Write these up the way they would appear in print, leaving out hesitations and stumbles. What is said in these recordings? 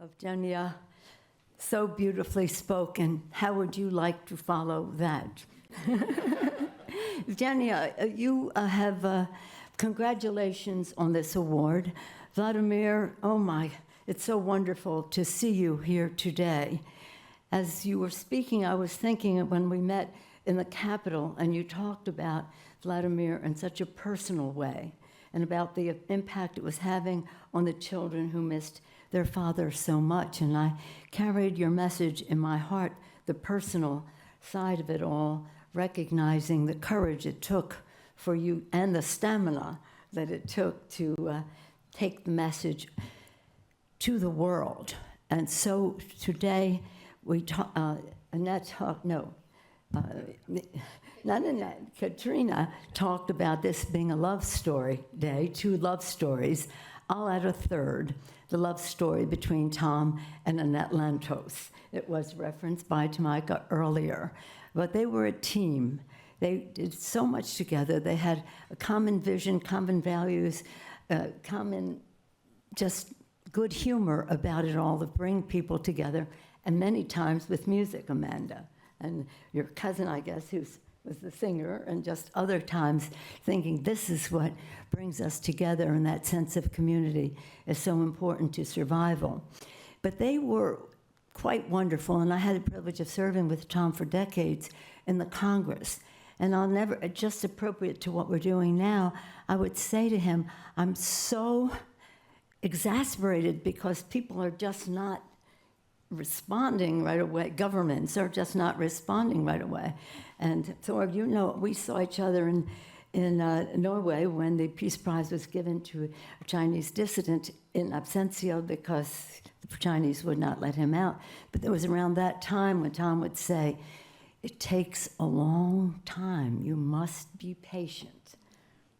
Evgenia, so beautifully spoken. How would you like to follow that? Evgenia, you have congratulations on this award. Vladimir, oh my, it's so wonderful to see you here today. As you were speaking, I was thinking of when we met in the Capitol and you talked about Vladimir in such a personal way and about the impact it was having on the children who missed their father so much. And I carried your message in my heart, the personal side of it all, recognizing the courage it took for you and the stamina that it took to take the message to the world. And so today, Katrina talked about this being a love story day, 2 love stories. I'll add a third, the love story between Tom and Annette Lantos. It was referenced by Tamika earlier, but they were a team. They did so much together. They had a common vision, common values, common just good humor about it all to bring people together, and many times with music, Amanda. And your cousin, I guess, who was the singer, and just other times thinking this is what brings us together, and that sense of community is so important to survival. But they were quite wonderful, and I had the privilege of serving with Tom for decades in the Congress. And I'll never, just appropriate to what we're doing now, I would say to him, I'm so exasperated because people are just not responding right away. Governments are just not responding right away. And so, you know, we saw each other in Norway when the Peace Prize was given to a Chinese dissident in absentia because the Chinese would not let him out. But it was around that time when Tom would say, it takes a long time. You must be patient.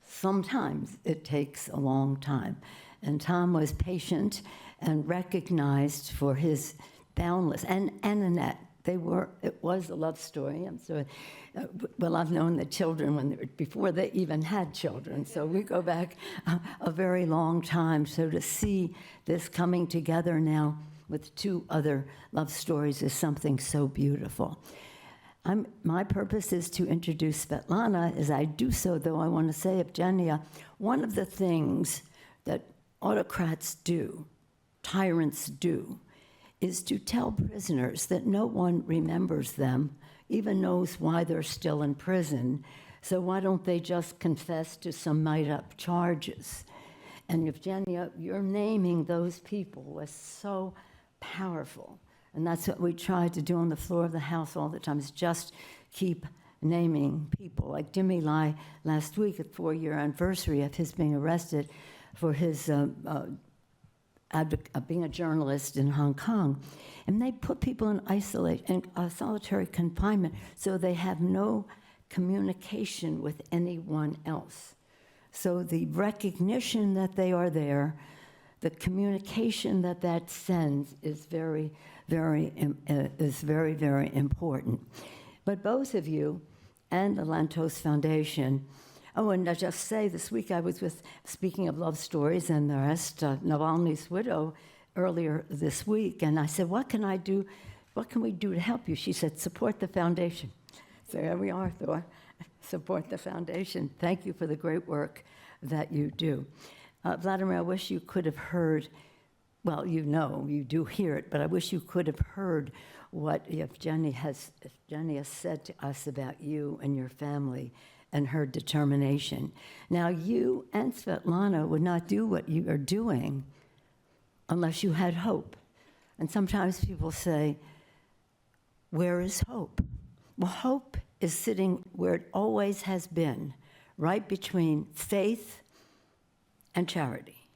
Sometimes it takes a long time. And Tom was patient and recognized for his boundless, and Annette, it was a love story. I'm sorry. Well, I've known the children before they even had children, so we go back a very long time. So to see this coming together now with 2 other love stories is something so beautiful. My purpose is to introduce Sviatlana. As I do so, though, I want to say, Evgenia, one of the things that autocrats do, tyrants do, is to tell prisoners that no one remembers them, even knows why they're still in prison. So why don't they just confess to some made-up charges? And Evgenia, your naming those people was so powerful. And that's what we try to do on the floor of the House all the time, is just keep naming people. Like Jimmy Lai last week, at 4-year anniversary of his being arrested for his being a journalist in Hong Kong. And they put people in isolation, solitary confinement, so they have no communication with anyone else. So the recognition that they are there, the communication that sends is very, very important. But both of you and the Lantos Foundation, oh, and I just say, this week I was speaking of love stories and the rest, Navalny's widow earlier this week, and I said, what can we do to help you? She said, support the foundation. So there we are, Thor. Support the foundation. Thank you for the great work that you do. Vladimir, I wish you could have heard, well, you know, you do hear it, but I wish you could have heard what Evgenia said to us about you and your family and her determination. Now, you and Sviatlana would not do what you are doing unless you had hope. And sometimes people say, where is hope? Well, hope is sitting where it always has been, right between faith and charity.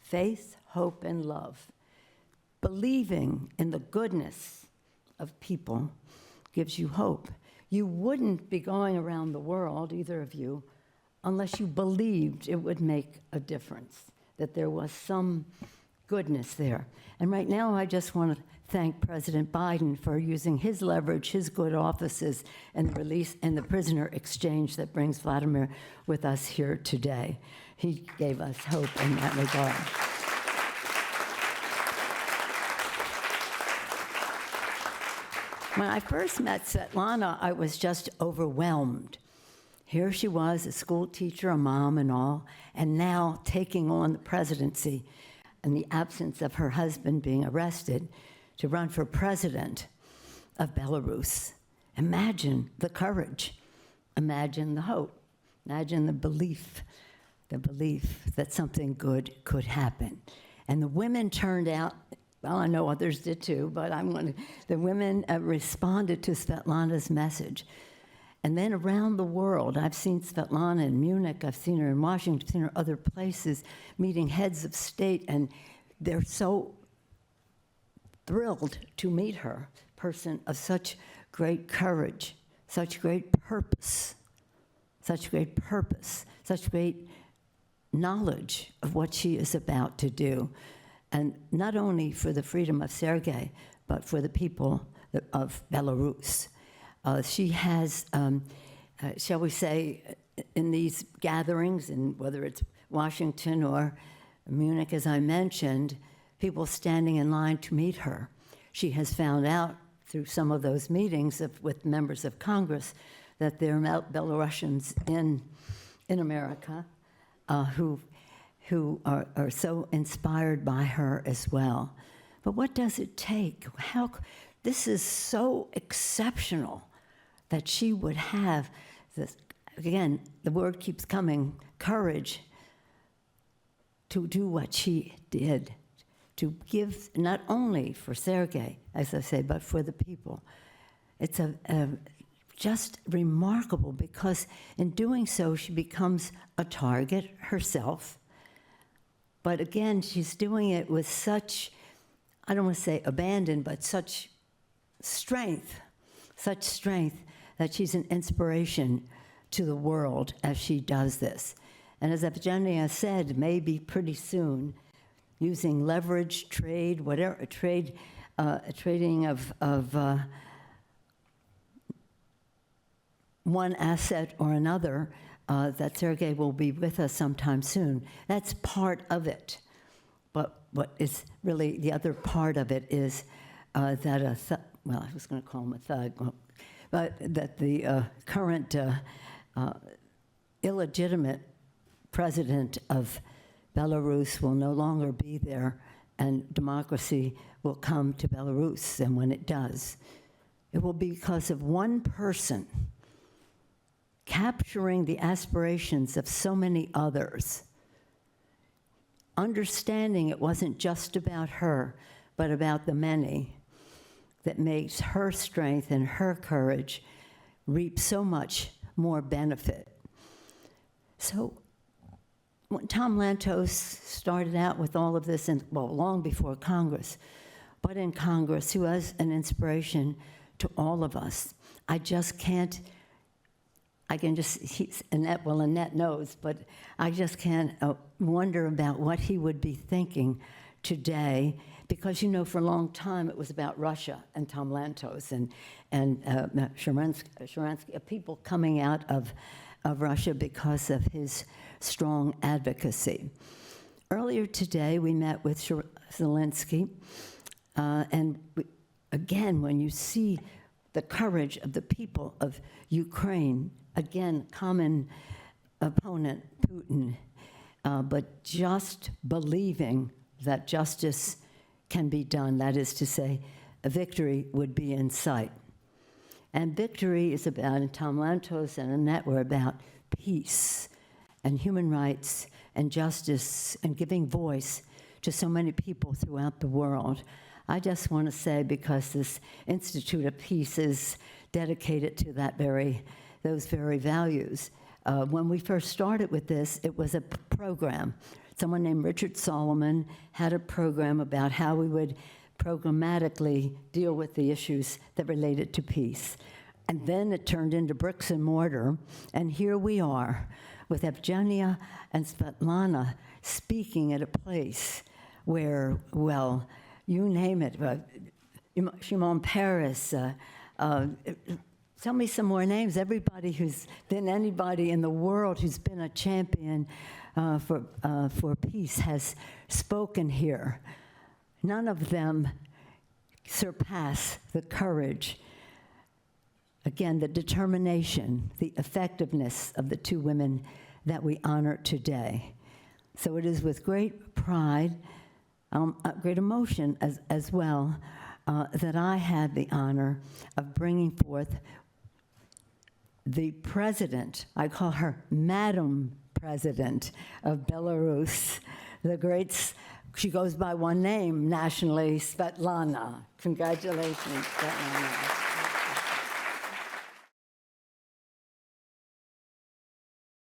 Faith, hope, and love. Believing in the goodness of people gives you hope. You wouldn't be going around the world, either of you, unless you believed it would make a difference, that there was some goodness there. And right now, I just want to thank President Biden for using his leverage, his good offices, and the release and the prisoner exchange that brings Vladimir with us here today. He gave us hope in that regard. When I first met Sviatlana, I was just overwhelmed. Here she was, a school teacher, a mom and all, and now taking on the presidency in the absence of her husband being arrested to run for president of Belarus. Imagine the courage, imagine the hope, imagine the belief that something good could happen. And the women turned out, well, I know others did too, but the women responded to Sviatlana's message. And then around the world, I've seen Sviatlana in Munich, I've seen her in Washington, I've seen her other places, meeting heads of state, and they're so thrilled to meet her, person of such great courage, such great purpose, such great knowledge of what she is about to do. And not only for the freedom of Sergei, but for the people of Belarus. She has, shall we say, in these gatherings, and whether it's Washington or Munich, as I mentioned, people standing in line to meet her. She has found out through some of those meetings with members of Congress that there are Belarusians in America who are so inspired by her as well. But what does it take? This is so exceptional that she would have this, again, the word keeps coming, courage, to do what she did, to give not only for Sergei, as I say, but for the people. It's just remarkable, because in doing so, she becomes a target herself. But again, she's doing it with such, I don't want to say abandon, but such strength that she's an inspiration to the world as she does this. And as Evgenia said, maybe pretty soon, using leverage, trade, whatever, trading of one asset or another, that Sergei will be with us sometime soon. That's part of it. But what is really the other part of it is that well, I was going to call him a thug, but that the current illegitimate president of Belarus will no longer be there, and democracy will come to Belarus. And when it does, it will be because of one person capturing the aspirations of so many others, understanding it wasn't just about her, but about the many, that makes her strength and her courage reap so much more benefit. So when Tom Lantos started out with all of this, long before Congress, but in Congress, he was an inspiration to all of us. Annette knows, but I just can't wonder about what he would be thinking today, because, for a long time it was about Russia and Tom Lantos and Sharansky, people coming out of Russia because of his strong advocacy. Earlier today, we met with Zelensky, and again, when you see the courage of the people of Ukraine, again, common opponent, Putin, but just believing that justice can be done, that is to say, a victory would be in sight. And victory is about, and Tom Lantos and Annette were about peace and human rights and justice and giving voice to so many people throughout the world. I just want to say, because this Institute of Peace is dedicated to those very values. When we first started with this, it was a program. Someone named Richard Solomon had a program about how we would programmatically deal with the issues that related to peace. And then it turned into bricks and mortar, and here we are with Evgenia and Sviatlana speaking at a place where, well, you name it, Shimon Peres, tell me some more names. Everybody who's been anybody in the world who's been a champion for peace has spoken here. None of them surpass the courage again, the determination, the effectiveness of the two women that we honor today. So it is with great pride, great emotion as well, that I had the honor of bringing forth the president, I call her Madam President of Belarus, the great, she goes by one name nationally, Sviatlana. Congratulations, Sviatlana.